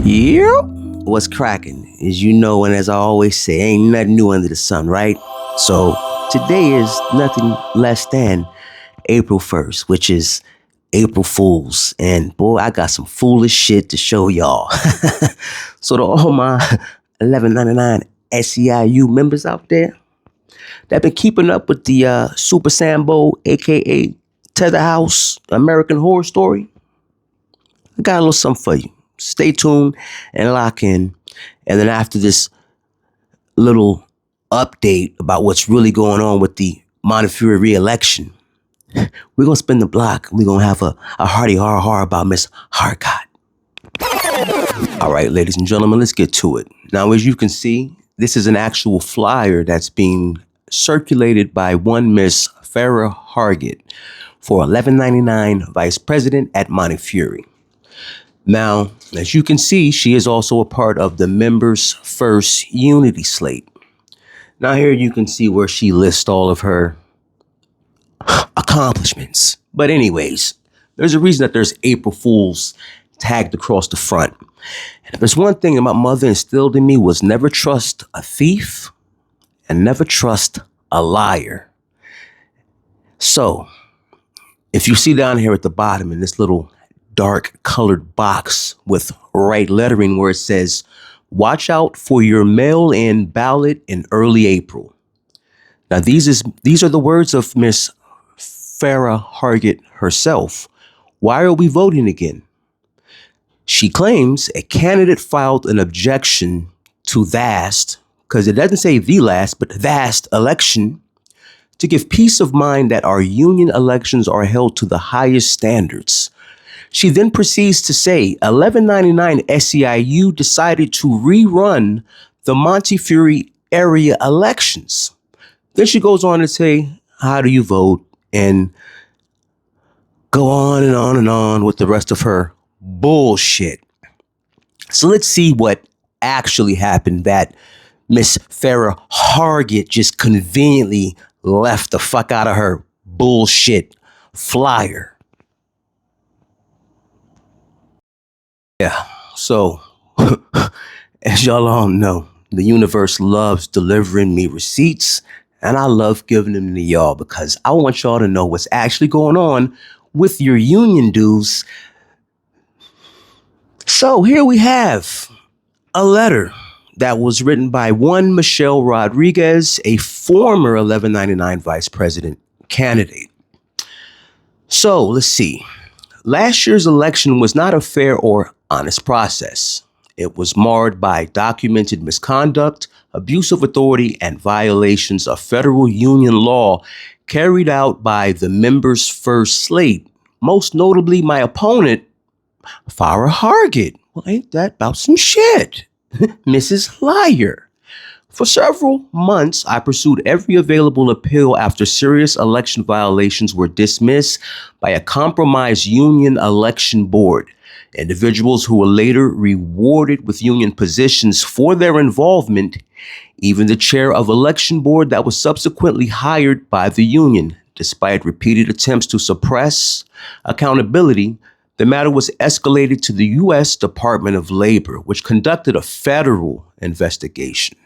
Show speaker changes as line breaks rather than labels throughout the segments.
Yep. What's cracking is and as I always say, ain't nothing new under the sun, right? So today is nothing less than April 1st, which is April Fools. And boy, I got some foolish shit to show y'all. So to all my 1199 SEIU members out there that been keeping up with the Super Sambo, aka Tether House American Horror Story, I got a little something for you. Stay tuned and lock in. And then after this little update about what's really going on with the Montefiore re-election, we're going to spin the block. We're going to have a hearty har about Miss Harcott. All right, ladies and gentlemen, let's get to it. Now, as you can see, this is an actual flyer that's being circulated by one Miss Farrah Hargett for $11.99 vice president at Montefiore. Now, as you can see, she is also a part of the Members First Unity slate. Now here you can see where she lists all of her accomplishments. But anyways, there's a reason that there's April Fools tagged across the front. And if there's one thing that my mother instilled in me was never trust a thief and never trust a liar. So if you see down here at the bottom in this little dark colored box with white lettering where it says, "Watch out for your mail-in ballot in early April." Now, these are the words of Miss Farrah Hargett herself. Why are we voting again? She claims a candidate filed an objection to vast, because it doesn't say the last, but vast election, to give peace of mind that our union elections are held to the highest standards. She then proceeds to say 1199 SEIU decided to rerun the Montefiore area elections. Then she goes on to say, how do you vote? And go on and on and on with the rest of her bullshit. So let's see what actually happened that Miss Farrah Hargett just conveniently left the fuck out of her bullshit flyer. Yeah, so as y'all all know, the universe loves delivering me receipts, and I love giving them to y'all because I want y'all to know what's actually going on with your union dues. So here we have a letter that was written by one Michelle Rodriguez, a former 1199 vice president candidate. So let's see. Last year's election was not a fair or honest process. It was marred by documented misconduct, abuse of authority, and violations of federal union law carried out by the Members First slate, most notably my opponent, Farrah Hargett. Well, ain't that about some shit? Mrs. Liar. For several months, I pursued every available appeal after serious election violations were dismissed by a compromised union election board. Individuals who were later rewarded with union positions for their involvement, even the chair of election board that was subsequently hired by the union. Despite repeated attempts to suppress accountability, the matter was escalated to the U.S. Department of Labor, which conducted a federal investigation.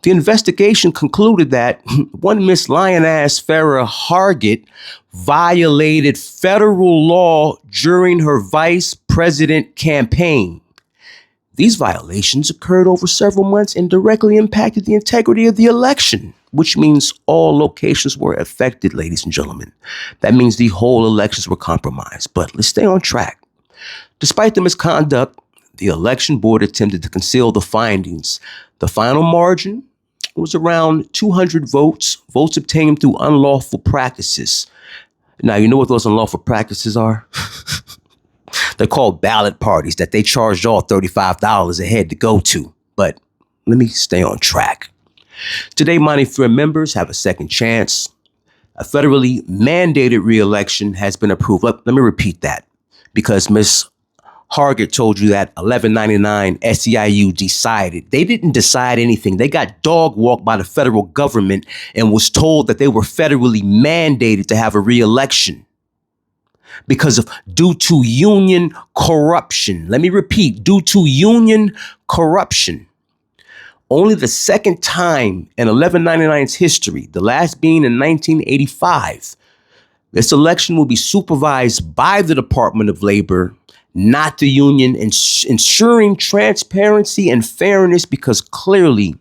The investigation concluded that one Miss Lion-ass Farrah Hargett violated federal law during her vice president campaign. These violations occurred over several months and directly impacted the integrity of the election, which means all locations were affected, ladies and gentlemen. That means the whole elections were compromised. But let's stay on track. Despite the misconduct, the election board attempted to conceal the findings. The final margin was around 200 votes obtained through unlawful practices. Now, you know what those unlawful practices are? They're called ballot parties that they charged y'all $35 a head to go to. But let me stay on track. Today, Montefiore members have a second chance. A federally mandated re-election has been approved. Let me repeat that, because Ms. Hargett told you that 1199 SEIU decided. They didn't decide anything. They got dog walked by the federal government and was told that they were federally mandated to have a re-election. because of due to union corruption. Let me repeat, due to union corruption. Only the second time in 1199's history, the last being in 1985, this election will be supervised by the Department of Labor, not the union, ensuring transparency and fairness, because clearly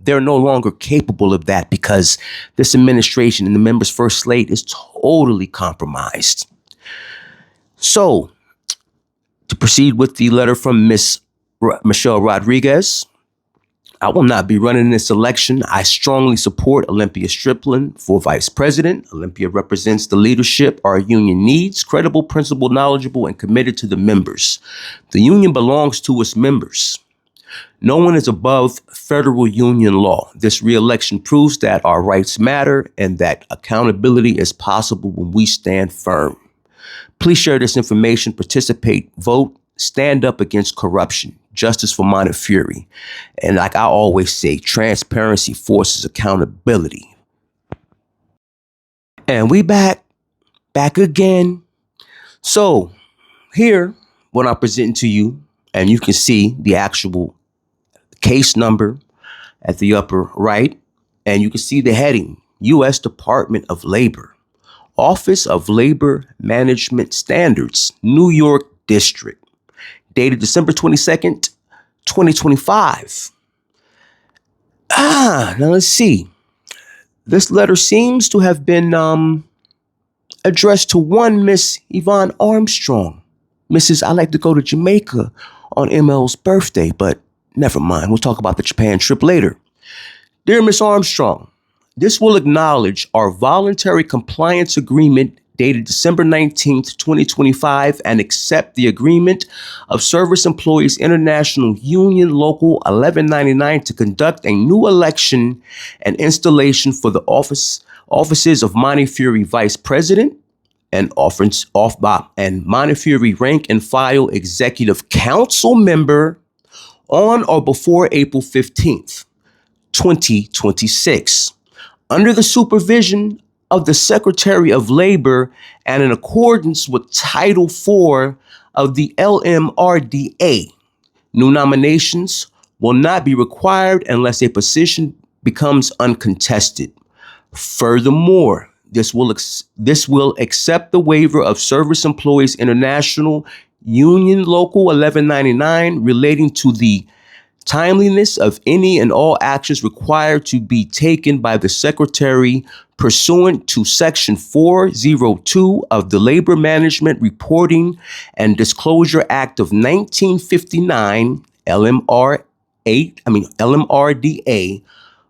they're no longer capable of that, because this administration and the members' first slate is totally compromised. So, to proceed with the letter from Miss Michelle Rodriguez, I will not be running this election. I strongly support Olympia Strickland for vice president. Olympia represents the leadership our union needs, credible, principled, knowledgeable, and committed to the members. The union belongs to its members. No one is above federal union law. This re-election proves that our rights matter and that accountability is possible when we stand firm. Please share this information, participate, vote, stand up against corruption, justice for Montefiore. And like I always say, transparency forces accountability. And we back again. So here, what I'm presenting to you, and you can see the actual case number at the upper right, and you can see the heading, U.S. Department of Labor, Office of Labor Management Standards, New York District, dated December 22nd, 2025. Now let's see. This letter seems to have been addressed to one Miss Yvonne Armstrong. Mrs. I like to go to Jamaica on ML's birthday, but never mind. We'll talk about the Japan trip later. Dear Miss Armstrong, this will acknowledge our voluntary compliance agreement dated December 19th, 2025, and accept the agreement of Service Employees International Union Local 1199 to conduct a new election and installation for the offices of Montefiore Vice President and Montefiore Rank and File Executive Council member on or before April 15th, 2026. Under the supervision of the Secretary of Labor and in accordance with Title IV of the LMRDA, new nominations will not be required unless a position becomes uncontested. Furthermore, this will accept the waiver of Service Employees International Union Local 1199 relating to the timeliness of any and all actions required to be taken by the Secretary pursuant to Section 402 of the Labor Management Reporting and Disclosure Act of 1959, LMRDA,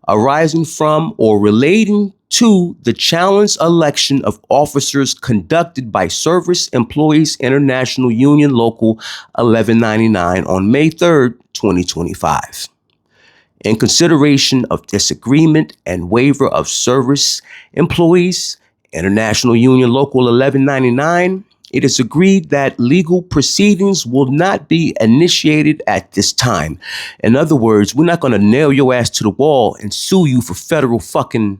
arising from or relating to the challenged election of officers conducted by Service Employees International Union Local 1199 on May 3rd, 2025. In consideration of this agreement and waiver of Service Employees International Union Local 1199, it is agreed that legal proceedings will not be initiated at this time. In other words, we're not going to nail your ass to the wall and sue you for federal fucking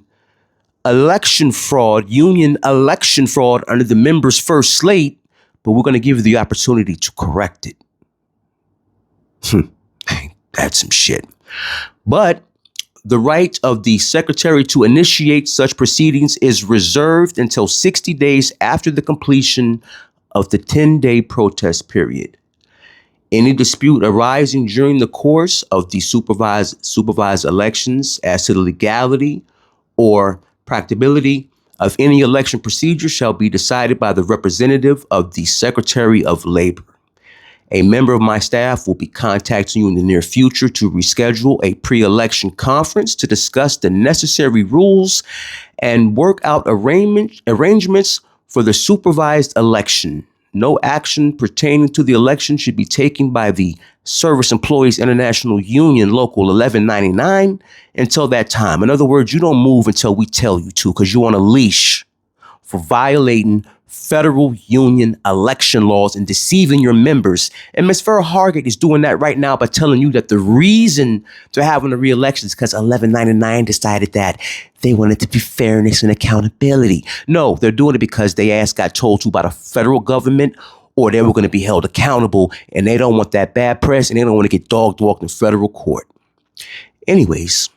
election fraud, union election fraud under the members' first slate, but we're going to give you the opportunity to correct it. That's some shit. But the right of the Secretary to initiate such proceedings is reserved until 60 days after the completion of the 10-day protest period. Any dispute arising during the course of the supervised elections as to the legality or practicability of any election procedure shall be decided by the representative of the Secretary of Labor. A member of my staff will be contacting you in the near future to reschedule a pre-election conference to discuss the necessary rules and work out arrangements for the supervised election. No action pertaining to the election should be taken by the Service Employees International Union Local 1199 until that time. In other words, you don't move until we tell you to, because you're on a leash for violating federal union election laws and deceiving your members. And Ms. Farrah Hargett is doing that right now by telling you that the reason they're having a re-election is because 1199 decided that they wanted to be fairness and accountability. No, they're doing it because they ass got told to by the federal government, or they were going to be held accountable, and they don't want that bad press, and they don't want to get dog-walked in federal court. Anyways,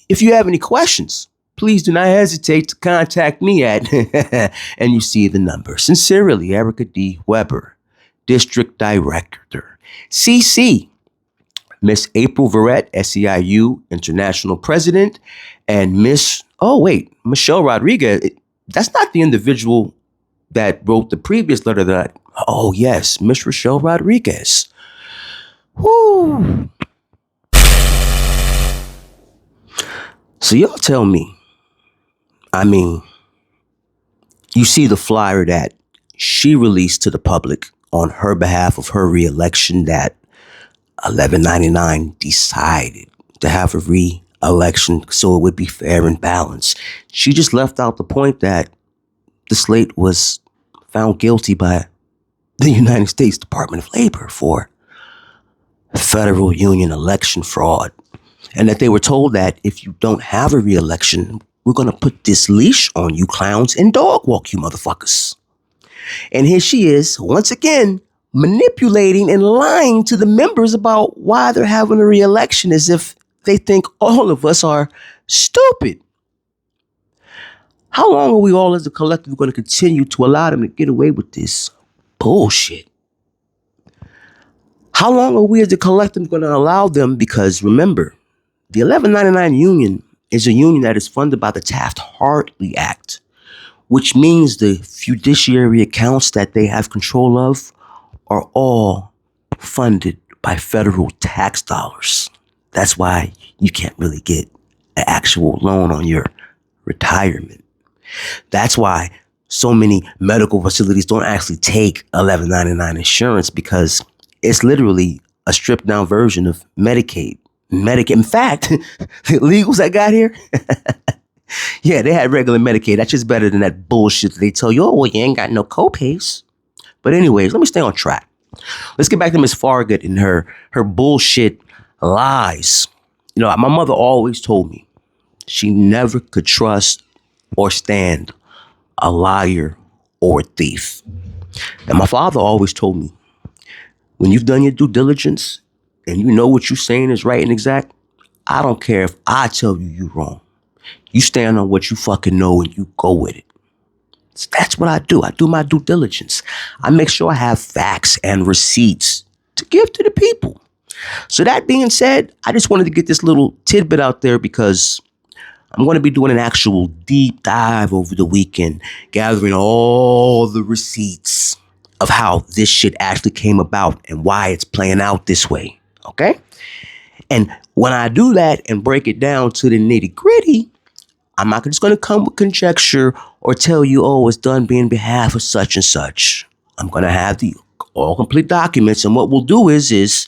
if you have any questions, please do not hesitate to contact me at, and you see the number. Sincerely, Erica D. Weber, District Director. CC, Miss April Verrett, SEIU International President, and Michelle Rodriguez. That's not the individual that wrote the previous letter yes, Miss Michelle Rodriguez. Whoo. So y'all tell me, you see the flyer that she released to the public on her behalf of her re-election that 1199 decided to have a re-election so it would be fair and balanced. She just left out the point that the slate was found guilty by the United States Department of Labor for federal union election fraud. And that they were told that if you don't have a re-election, we're going to put this leash on you clowns and dog walk you motherfuckers. And here she is, once again, manipulating and lying to the members about why they're having a re-election as if they think all of us are stupid. How long are we all as a collective going to continue to allow them to get away with this bullshit? How long are we as a collective going to allow them? Because remember, the 1199 union is a union that is funded by the Taft-Hartley Act, which means the fiduciary accounts that they have control of are all funded by federal tax dollars. That's why you can't really get an actual loan on your retirement. That's why so many medical facilities don't actually take 1199 insurance, because it's literally a stripped down version of Medicaid. In fact, the illegals that got here, yeah, they had regular Medicaid. That's just better than that bullshit that they tell you, oh, well, you ain't got no copays. But anyways, let me stay on track. Let's get back to Miss Farragut and her bullshit lies. You know, my mother always told me she never could trust or stand a liar or a thief. And my father always told me, when you've done your due diligence and you know what you're saying is right and exact, I don't care if I tell you you're wrong. You stand on what you fucking know and you go with it. So that's what I do. I do my due diligence. I make sure I have facts and receipts to give to the people. So that being said, I just wanted to get this little tidbit out there because I'm going to be doing an actual deep dive over the weekend, gathering all the receipts of how this shit actually came about and why it's playing out this way. Okay? And when I do that and break it down to the nitty gritty, I'm not just going to come with conjecture or tell you, oh, it's done being behalf of such and such. I'm going to have the all complete documents. And what we'll do is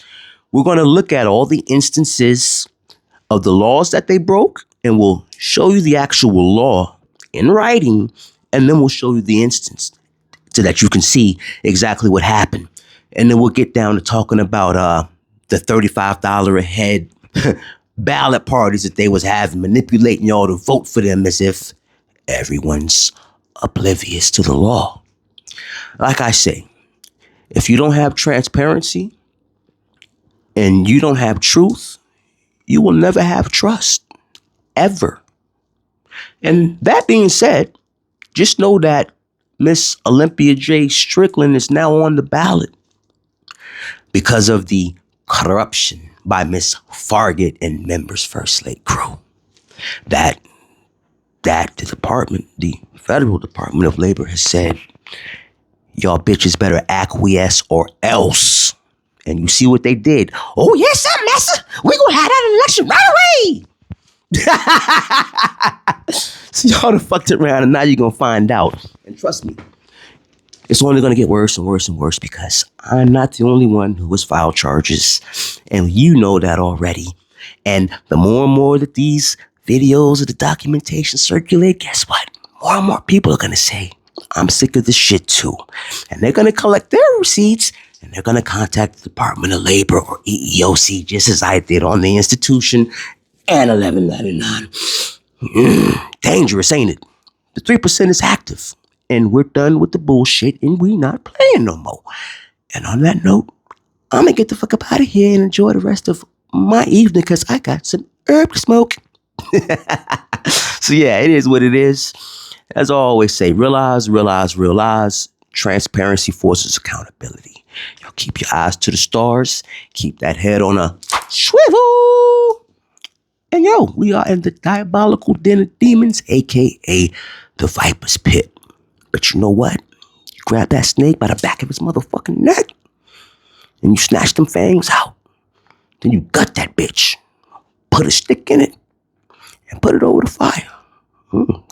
we're going to look at all the instances of the laws that they broke, and we'll show you the actual law in writing. And then we'll show you the instance so that you can see exactly what happened. And then we'll get down to talking about the $35 a head ballot parties that they was having, manipulating y'all to vote for them as if everyone's oblivious to the law. Like I say, if you don't have transparency and you don't have truth, you will never have trust, ever. And that being said, just know that Miss Olympia J. Strickland is now on the ballot because of the corruption by Miss Farragut and members First Slate crew. That the department, the federal Department of Labor has said, y'all bitches better acquiesce or else. And you see what they did. Oh, yes, sir, massa. We gonna have that election right away. So y'all done fucked around and now you're gonna find out. And trust me, it's only gonna get worse and worse and worse because I'm not the only one who has filed charges. And you know that already. And the more and more that these videos of the documentation circulate, guess what? More and more people are gonna say, I'm sick of this shit too. And they're going to collect their receipts and they're going to contact the Department of Labor or EEOC just as I did on the institution and 1199. Dangerous, ain't it? The 3% is active and we're done with the bullshit and we not playing no more. And on that note, I'm going to get the fuck up out of here and enjoy the rest of my evening because I got some herb to smoke. So yeah, it is what it is. As I always say, realize. Transparency forces accountability. Yo, keep your eyes to the stars. Keep that head on a swivel. And yo, we are in the diabolical den of demons, aka the Viper's Pit. But you know what? You grab that snake by the back of his motherfucking neck and you snatch them fangs out. Then you gut that bitch. Put a stick in it and put it over the fire.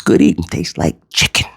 Good eating tastes like chicken.